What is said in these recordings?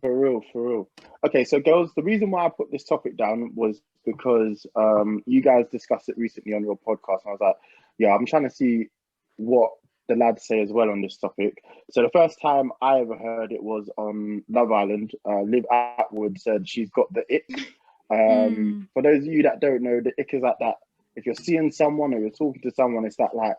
For real, for real. Okay, so girls, the reason why I put this topic down was because you guys discussed it recently on your podcast, and I was like, yeah, I'm trying to see what the lads say as well on this topic. So the first time I ever heard it was on Love Island. Liv Atwood said she's got the ick. For those of you that don't know, the ick is like that. If you're seeing someone or you're talking to someone, it's that like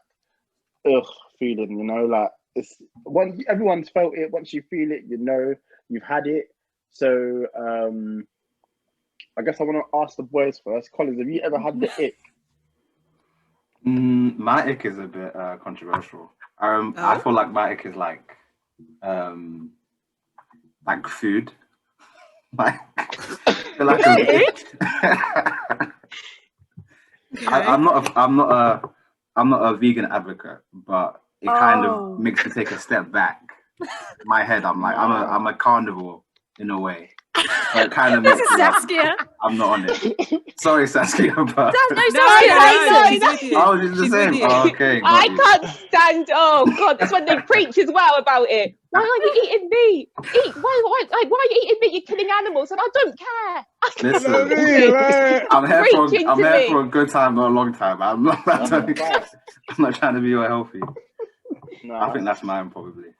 ugh feeling, you know, like it's one. Everyone's felt it. Once you feel it, you know you've had it. So I guess I want to ask the boys first. Collins, have you ever had the ick? My ick is a bit controversial. I feel like my ick is like food. Like, I'm not a vegan advocate, but it kind of makes me take a step back. In my head, I'm like, I'm a carnivore in a way. So it kind of makes Saskia. I'm not on it. Sorry, Saskia, but Saskia. I was just the same. Oh, okay. I can't stand. Oh God, that's when they preach as well about it. Why are you eating meat? Why are you eating meat? You're killing animals, and I don't care. Listen, I'm here for a good time, not a long time. I'm not trying to be all healthy. No, I think that's mine probably.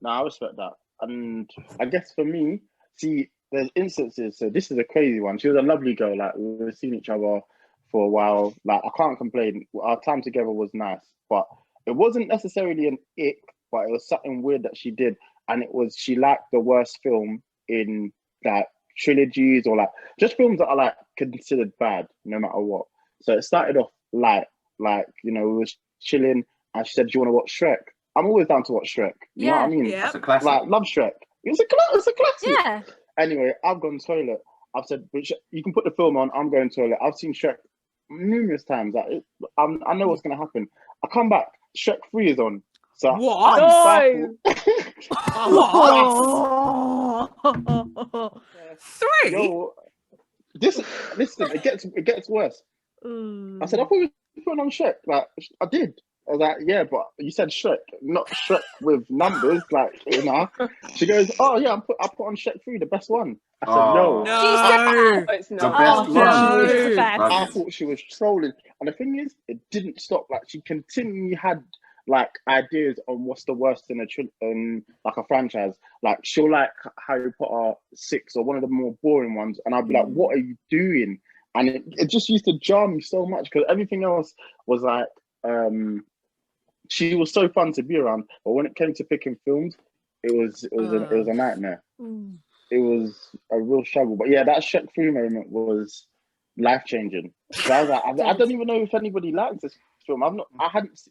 No, I respect that, and I guess for me. See, there's instances. So this is a crazy one. She was a lovely girl. Like we've seen each other for a while. Like I can't complain. Our time together was nice, but it wasn't necessarily an ick. But it was something weird that she did, and it was she liked the worst film in like trilogies or like just films that are like considered bad, no matter what. So it started off like you know we was chilling, and she said, "Do you want to watch Shrek?" I'm always down to watch Shrek. You know what I mean? Yeah. That's a classic. Like love Shrek. It's a classic. Yeah. Anyway, I've gone toilet. I've said, you can put the film on. I'm going toilet. I've seen Shrek numerous times. Like, I know what's going to happen. I come back. Shrek 3 is on. So what? What? 3? Yo, listen. It gets worse. I said, I thought we were putting on Shrek. Like, I did. I was like, yeah, but you said Shrek, not Shrek with numbers, like, you know. She goes, oh, yeah, I put on Shrek 3, the best one. I said, no. It's not. The best one. I thought she was trolling. And the thing is, it didn't stop. Like, she continually had, like, ideas on what's the worst in a franchise. Like, she'll like Harry Potter 6 or one of the more boring ones. And I'd be like, what are you doing? And it just used to jar me so much because everything else was like, she was so fun to be around, but when it came to picking films, it was a nightmare. It was a real struggle. But yeah, that Shrek 3 moment was life changing. So I was like, I don't even know if anybody likes this film.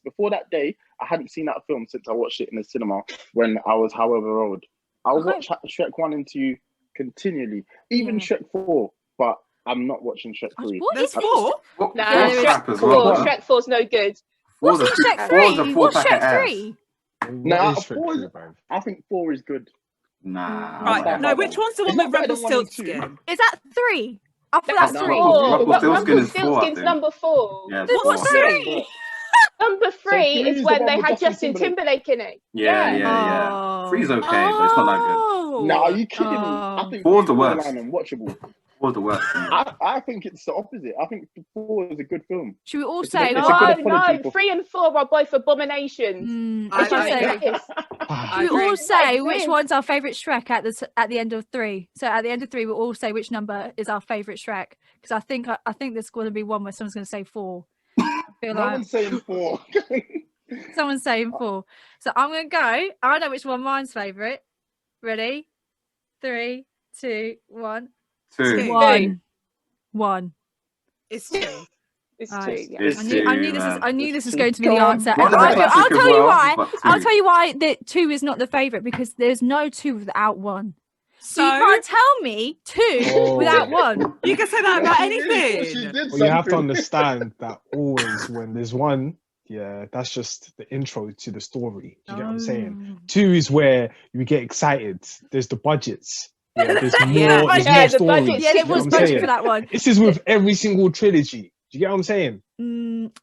Before that day, I hadn't seen that film since I watched it in the cinema when I was however old. I would watch Shrek 1 and 2 continually, even Shrek 4, but I'm not watching Shrek 3. What is 4? No, Shrek 4's no good. What's Shrek 3? What's Shrek 3? No, I think 4 is good. Nah. Right, no, which one's the one with Rumpelstiltskin? Is that 3? I thought that's 3. Rumpelstiltskin's number 4. Yeah, what's 3? Number 3 is when they had Justin Timberlake in it. Yeah. 3's okay, but it's not that good. No, are you kidding me? I think 4's the worst. Unwatchable. 4's the worst. I think it's the opposite. I think 4 is a good film. Should we all say? No, 3 and 4 are both abominations. Should we all say which one's our favourite Shrek at the end of 3? So at the end of 3, we'll all say which number is our favourite Shrek. Because I think there's going to be one where someone's going to say 4. Someone's saying 4. Someone's saying 4. So I'm going to go. I know which one mine's favourite. Ready? 3, 2, 1. 2. 1. It's 2. It's 2. Yeah. I knew this was going to be the answer. I'll tell you why. I'll tell you why that 2 is not the favourite, because there's no 2 without 1. So you can't tell me 2 without 1. You can say that about anything. Well, you have to understand that always when there's 1, that's just the intro to the story. Do you get what I'm saying? 2 is where you get excited. There's the budgets. Yeah, there's more stories. Yeah, there was budget for that one. This is with every single trilogy. Do you get what I'm saying?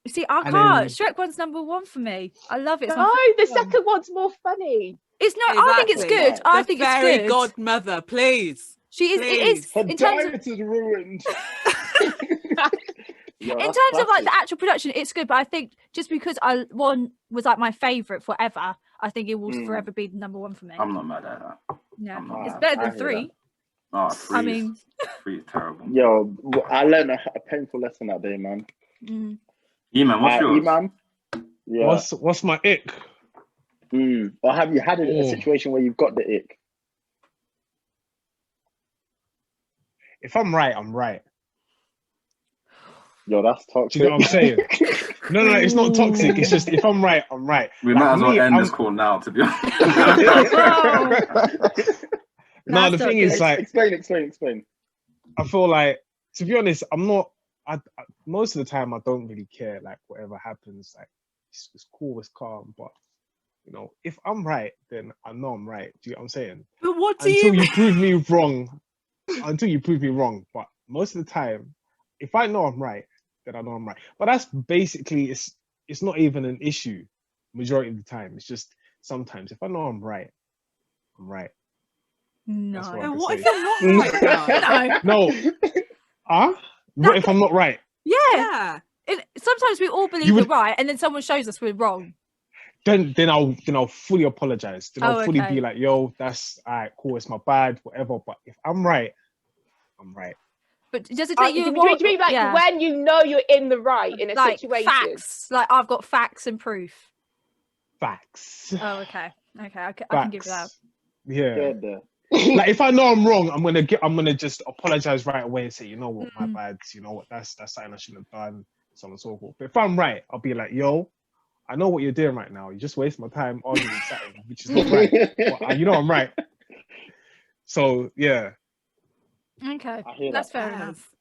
See, I can't. Shrek 1's number 1 for me. I love it. No, the second one's more funny. It's not. Exactly. I think it's good. I think it's good. Godmother, please. She is. It is. Her in terms of diet is ruined. in terms of like the actual production, it's good. But I think just because one was like my favorite forever, I think it will forever be the number 1 for me. I'm not mad at that. Yeah, it's better than 3. Oh, 3 is terrible. Yo, I learned a painful lesson that day, man. Eman, what's yours? Eman? Yeah. What's my ick? Or have you had a situation where you've got the ick? If I'm right, I'm right. Yo, that's toxic. Do you know what I'm saying? No, it's not toxic. It's just if I'm right, I'm right. We might as well end this call now, to be honest. No, the thing is, like, explain. I feel like, to be honest, I'm not. I most of the time I don't really care. Like whatever happens, like it's cool, it's calm. But you know, if I'm right, then I know I'm right. Do you know what I'm saying? But what do until you prove me wrong, But most of the time, if I know I'm right, then I know I'm right. But that's basically it's not even an issue. Majority of the time, it's just sometimes if I know I'm right, I'm right. No. What if you're not right? No. What if I'm not right? Yeah. Sometimes we all believe we're right, and then someone shows us we're wrong. Then I'll fully apologize. Then I'll fully be like, yo, that's all right, cool, it's my bad, whatever. But if I'm right, I'm right. But does it take you? Do you mean like when you know you're in the right in a situation? Facts. Like I've got facts and proof. Facts. Oh, okay. I can give you that. Yeah. Like if I know I'm wrong, I'm gonna just apologize right away and say, you know what, my bad. You know what, that's something I shouldn't have done, so on and so forth. But if I'm right, I'll be like, yo, I know what you're doing right now. You just waste my time arguing something, which is not right. But you know I'm right. So yeah. Okay, that's fair enough.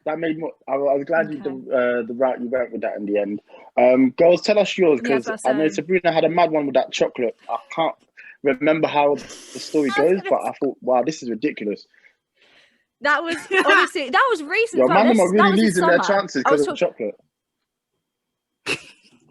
That made more. I was glad the route you went with that in the end. Girls, tell us yours, because I know Sabrina had a mad one with that chocolate. I can't remember how the story goes, but I thought, wow, this is ridiculous. That was honestly recent. Your man are really losing their chances because of chocolate.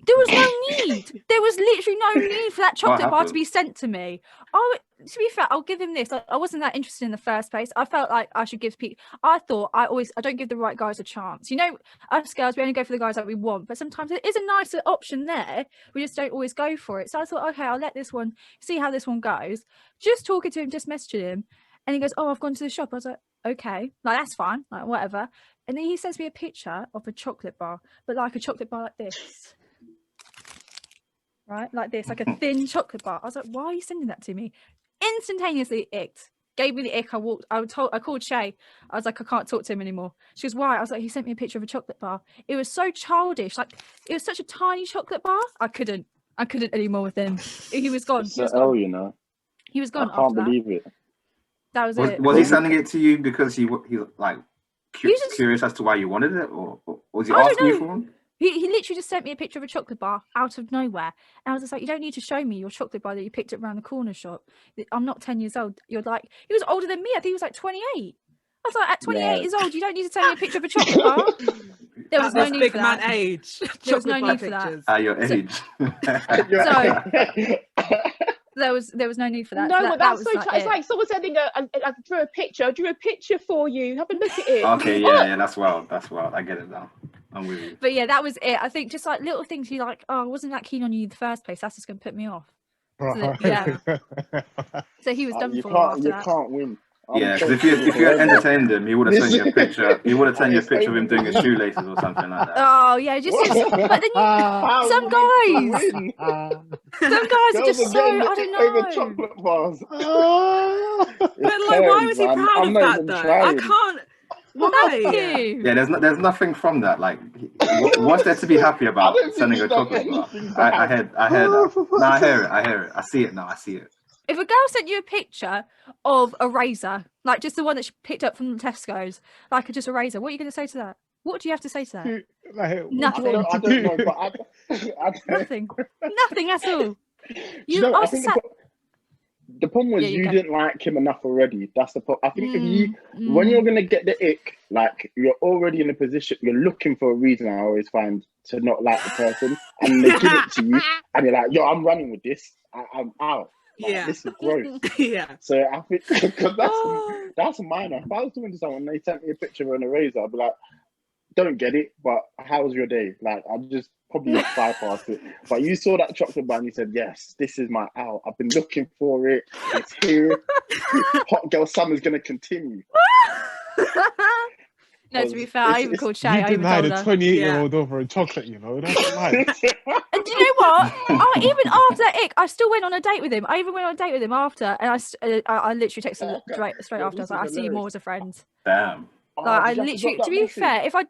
There was no need. There was literally no need for that chocolate bar to be sent to me. Oh, to be fair, I'll give him this. I wasn't that interested in the first place. I felt like I should give people. I thought I don't give the right guys a chance. You know, us girls, we only go for the guys that we want, but sometimes it is a nicer option there. We just don't always go for it. So I thought, okay, I'll let this one, see how this one goes. Just talking to him, just messaging him, and he goes, "Oh, I've gone to the shop." I was like, "Okay, like that's fine, like whatever." And then he sends me a picture of a chocolate bar, but like a chocolate bar like this. Right, like this, like a thin chocolate bar. I was like, why are you sending that to me? Instantaneously icked. Gave me the ick. I called Shay. I was like, I can't talk to him anymore. She goes, why? I was like, he sent me a picture of a chocolate bar. It was so childish. Like it was such a tiny chocolate bar. I couldn't anymore with him. He was gone. He was gone. You know. He was gone. I can't believe it. That was it. Was he sending it to you because he like curious as to why you wanted it, or was he asking you for one? He literally just sent me a picture of a chocolate bar out of nowhere. And I was just like, you don't need to show me your chocolate bar that you picked up around the corner shop. I'm not 10 years old. You're like, he was older than me. I think he was like 28. I was like, at 28 years old, you don't need to send me a picture of a chocolate bar. There was no need for that. Big man age. There was no need for that. At your age. There was no need for that. No, so that's so it's like someone sending I drew a picture for you. Have a look at it. Okay, yeah, that's wild. I get it now. I'm with you. But yeah, that was it. I think just like little things you like, oh, I wasn't that keen on you in the first place. That's just going to put me off. So so he was done for after that. You can't win. Yeah, because if you had entertained him, he would have sent you a picture. He would have sent you a picture of him doing his shoelaces or something like that. Oh yeah, just but then some guys are just so I don't know. Over chocolate bars. But like, why was he proud of that though? I can't. Why? Yeah, there's nothing from that. Like, what's there to be happy about sending a chocolate bar? I heard that. No, I hear it. I see it now. I see it. If a girl sent you a picture of a razor, like just the one that she picked up from the Tesco's, like just a razor, what are you going to say to that? What do you have to say to that? Nothing. I don't know, but I Nothing at all. the problem was you didn't like him enough already. That's the problem. I think if you, when you're gonna get the ick, like you're already in a position, you're looking for a reason. I always find to not like the person, and they give it to you, and you're like, yo, I'm running with this. I'm out. Like, this is gross. So I think because that's minor. If I was talking to someone and they sent me a picture of an eraser, I'd be like, don't get it, but how was your day? Like, I'd just probably bypass it. But you saw that chocolate bar and you said, yes, this is my out. I've been looking for it. It's here. Hot girl summer's going to continue. No, to be fair, I even called Shay. You denied a 28-year-old over a chocolate, you know? That's mad. And do you know what? Even after that ick, I still went on a date with him. I even went on a date with him after, and I literally texted him straight after. I was like, I see you more as a friend. Damn. Like, I literally, to be fair, if I...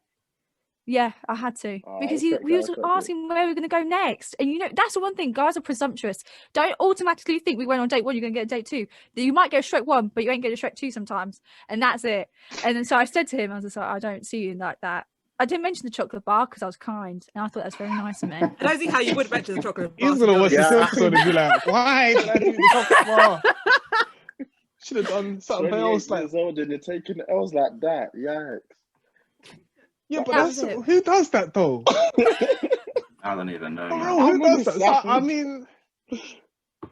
Yeah, I had to, because he was asking where we were going to go next. And, you know, that's the one thing. Guys are presumptuous. Don't automatically think we went on date 1, you're going to get a date 2. You might get a Shrek 1, but you ain't get a Shrek 2 sometimes. And that's it. And then so I said to him, I was just like, I don't see you like that. I didn't mention the chocolate bar because I was kind. And I thought that's very nice of me. I don't see how you would mention the chocolate bar. He's going to watch this episode and be like, why did I do the chocolate bar? Should have done something else. Like, years old and you're taking L's like that. Yikes. Yeah, but who does that though? I don't even know. Who does that? So, I mean, it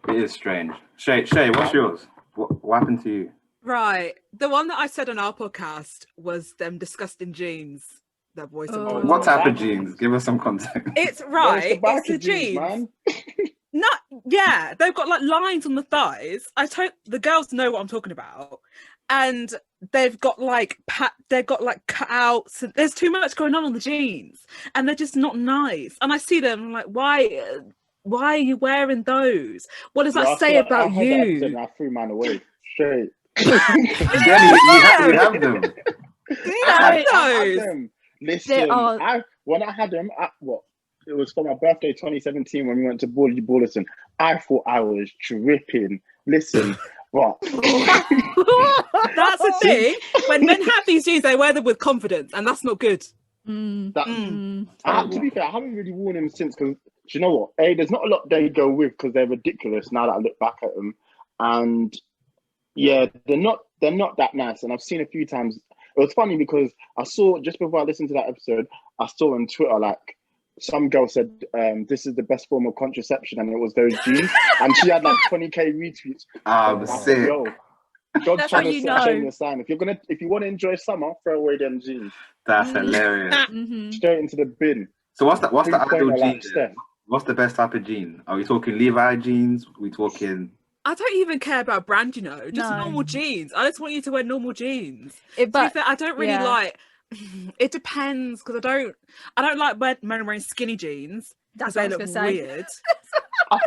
is strange. Shay, what's yours? What happened to you? Right, the one that I said on our podcast was them disgusting jeans. Their voice. What type of jeans? Give us some context. It's right. It's the jeans. Man. They've got like lines on the thighs. The girls know what I'm talking about. And they've got like cutouts. And there's too much going on the jeans, and they're just not nice. And I see them, I'm like, why are you wearing those? What does that say about you? I threw mine away straight. You have them. I had them. Listen, when I had them, it was for my birthday 2017 when we went to Bulletin. I thought I was tripping. Listen. What? That's the thing. When men have these jeans, they wear them with confidence, and that's not good. To be fair, I haven't really worn them since, because you know what? There's not a lot they go with because they're ridiculous now that I look back at them, and yeah, they're not that nice. And I've seen a few times. It was funny because I saw just before I listened to that episode, I saw on Twitter like, some girl said, this is the best form of contraception, and it was those jeans. And she had like 20k retweets. Sick. Yo, God's trying to show me a sign. If you want to enjoy summer, throw away them jeans. That's hilarious. Straight into the bin. So what's the ideal jean? What's the best type of jean? Are we talking Levi jeans? Are we talking... I don't even care about brand, you know, just normal jeans. I just want you to wear normal jeans. To be fair, I don't really like... It depends, because I don't like men wearing skinny jeans. That's they look weird. Are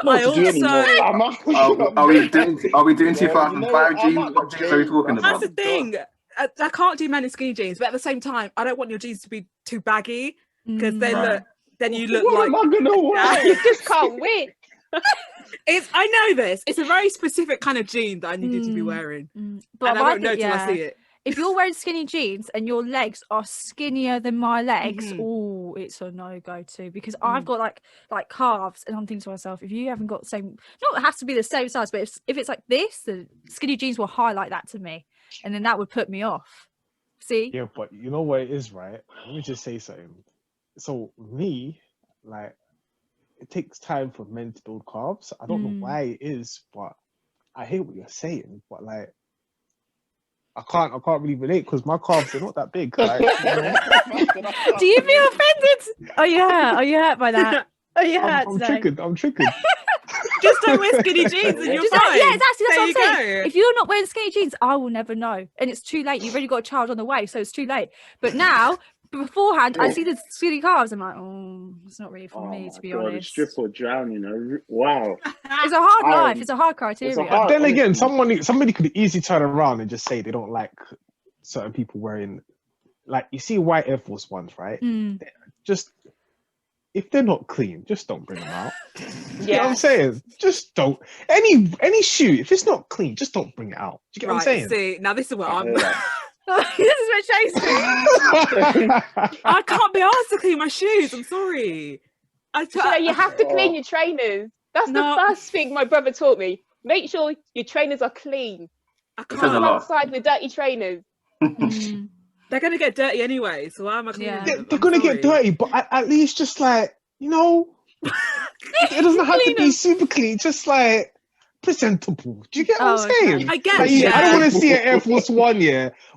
we doing 2005 jeans? What jeans are we talking about? That's the thing. I can't do men in skinny jeans, but at the same time, I don't want your jeans to be too baggy, because then you look what like. Am I gonna wear? You just can't win. I know this. It's a very specific kind of jean that I need you to be wearing, but and I won't know till I see it. If you're wearing skinny jeans and your legs are skinnier than my legs, it's a no-go too, because I've got like calves, and I'm thinking to myself, if you haven't got the same, not it has to be the same size, but if it's like this, the skinny jeans will highlight that to me, and then that would put me off. See? Yeah, but you know what it is, right? Let me just say something. So me, like, it takes time for men to build calves. I don't know why it is, but I hear what you're saying, but like, I can't really relate because my calves are not that big. Like, you know? Do you feel offended? Are you hurt by that? Are you hurt? I'm triggered. Just don't wear skinny jeans and you're fine. Yeah, that's what I'm saying. If you're not wearing skinny jeans, I will never know. And it's too late. You've already got a child on the way, so it's too late. But now, beforehand, I see the skinny calves. I'm like, it's not really for me, to be honest. Strip or drown, you know. Wow. It's a hard life. It's a hard criteria. But then again, somebody could easily turn around and just say they don't like certain people wearing, like, you see white Air Force Ones, right? Just, if they're not clean, just don't bring them out. You know what I'm saying? Just don't. Any shoe, if it's not clean, just don't bring it out. Do you get what I'm saying? See, now this is what I'm. This is what Shay's saying. I can't be asked to clean my shoes. I'm sorry. You have to clean your trainers. That's the first thing my brother taught me. Make sure your trainers are clean. I It says a can't. Come lot. outside with dirty trainers. Mm. They're gonna get dirty anyway, so why am I cleaning Yeah. them? They're I'm gonna get sorry. dirty, but at least just like, you know, it doesn't have to be super clean, just like presentable. Do you get what I'm Oh, saying? okay. I get Like, I don't yeah. want to see an Air Force One,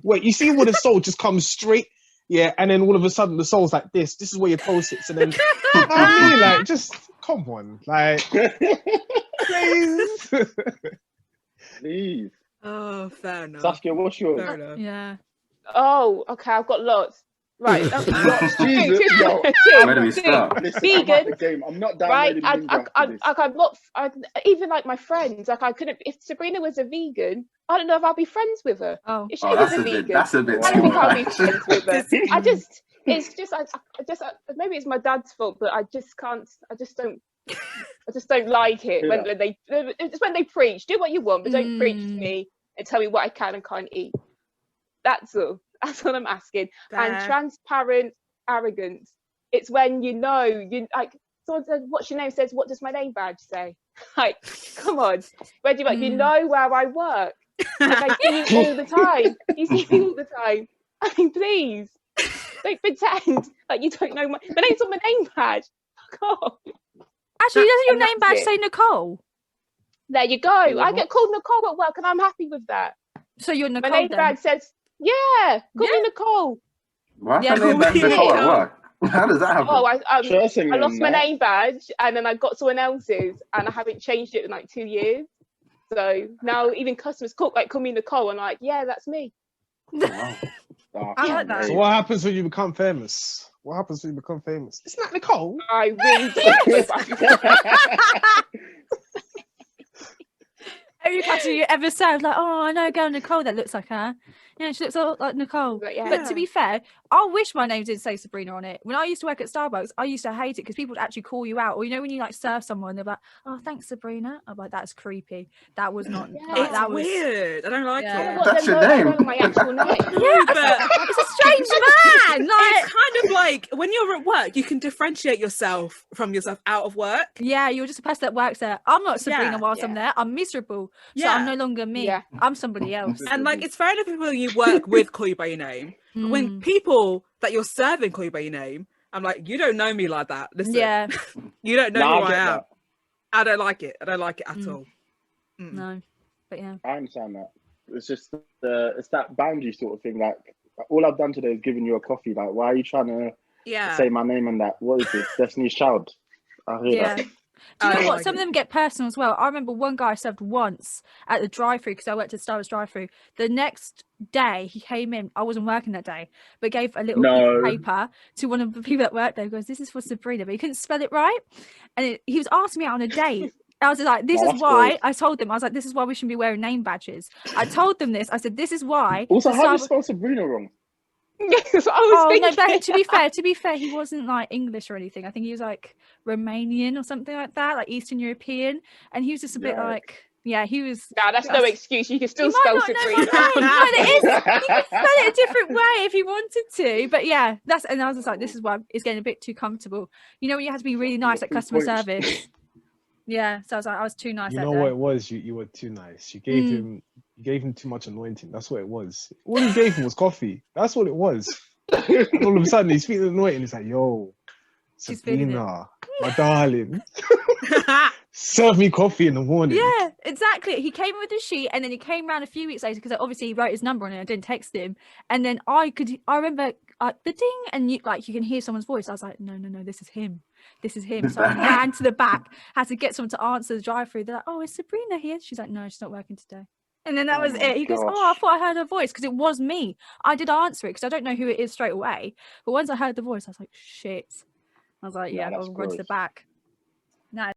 where you see where the sole just comes straight, and then all of a sudden the sole's like this. This is where your toe sits, and then I mean, like, just come on, like, please. Please. Oh, fair enough. Saskia, what's yours? Fair enough. Yeah. Oh, okay, I've got lots. Right. Jesus, yo. Where do we start? Listen, I'm Vegan. out the game. I'm not Right, downloading Ninja after this. I'm not. Even like my friends, like I couldn't. If Sabrina was a vegan, I don't know if I'll be friends with her. Oh. If she Oh, was that's a a bit. vegan, That's a bit I too don't think I'll be much. friends with her. It's just, maybe it's my dad's fault, but I just can't. I just don't like it Yeah. when they preach. Do what you want, but don't preach to Mm. me and tell me what I can and can't eat. That's all. That's all I'm asking. And Fair. transparent arrogance. It's when you like someone says, "What's your name?" Says, "What does my name badge say?" Like, come on. Where do you like? You Mm. know where I work. Like I see you all the time. You see me all the time. I mean, please don't pretend like you don't know my name's on my name badge. Fuck off. Actually, doesn't your And name that's badge it. say Nicole? There you go. I get called Nicole at work, and I'm happy with that. So you're My Nicole name then? badge says, "Yeah, call me Nicole." Why Yeah, can't they back cool. Nicole at work? How does that happen? Oh, I Cursing lost and my that. name badge, and then I got someone else's, and I haven't changed it in like 2 years. So now even customers call me Nicole, and I'm like, yeah, that's me. Wow. Oh, I like that. So what happens when you become famous? What happens when you become famous? Isn't that Nicole? I really do. Every person you ever say, I was like, oh, I know a girl Nicole that looks like her. Yeah, she looks a lot like Nicole. But yeah. But to be fair, I wish my name didn't say Sabrina on it. When I used to work at Starbucks, I used to hate it because people would actually call you out. Or you know when you like serve someone, they're like, "Oh, thanks, Sabrina." I'm like, "That's creepy. That was not. Yeah. Like, It's that was weird. I don't like Yeah. I don't it. want That's them your knowing name. my actual name. No, but It's a strange man. Like, it's kind of like when you're at work, you can differentiate yourself from yourself out of work. yeah, you're just a person that works there. I'm not Sabrina Yeah. whilst I'm Yeah. there. I'm miserable. So Yeah. I'm no longer me. Yeah. I'm somebody else. And like, it's fair enough if people you work with call you by your name. But when Mm. people that you're serving call you by your name, I'm like, you don't know me like that. Listen, Yeah, you don't know Nah, who I I get am. that. I don't like it. I don't like it at Mm. all. Mm. no, but yeah. I understand that. It's just it's that boundary sort of thing. Like all I've done today is given you a coffee. Like why are you trying to Yeah. say my name and that? What is this? Destiny's Child. I hear Yeah. that. Do you know I what? like Some of it. them get personal as well. I remember one guy I served once at the drive-through because I worked at Starbucks drive-through. The next day he came in. I wasn't working that day, but gave a little piece No. of paper to one of the people that worked there. He goes, "This is for Sabrina," but he couldn't spell it right, and he was asking me out on a date. I was like, "This No, is that's why." gross. I told them, I was like, "This is why we shouldn't be wearing name badges." I told them this. I said, "This is why." Also, the how do you Starbucks- spell Sabrina wrong? Yes, I was Oh no! thinking. But to be fair, he wasn't like English or anything. I think he was like Romanian or something like that, like Eastern European, and he was just a bit Yikes. like, yeah, he was. Nah, that's no excuse. You can still You might spell not know Sabrina. my name. No, there is. You can spell it a different way if you wanted to. But yeah, and I was just like, this is why it's getting a bit too comfortable. You know, when you have to be really nice at customer Points. service. Yeah, so I was like, I was too nice You that know day. what it was? You were too nice. You gave him too much anointing. That's what it was. All you gave him was coffee. That's what it was. And all of a sudden he's feeling anointing. He's like, yo, She's feeling it. Sabrina, my darling, serve me coffee in the morning. Yeah, exactly. He came with a sheet, and then he came around a few weeks later because obviously he wrote his number on it. I didn't text him, and then I remember the ding, and you can hear someone's voice. I was like, no, this is him. This is him. So I ran to the back, had to get someone to answer the drive-through. They're like, oh, is Sabrina here? She's like, no, she's not working today. And then that Oh was my it. He goes, oh, I gosh. thought I heard her voice because it was me. I did answer it because I don't know who it is straight away. But once I heard the voice, I was like, shit. I was like, No, yeah, that's I'll run to the gross. back.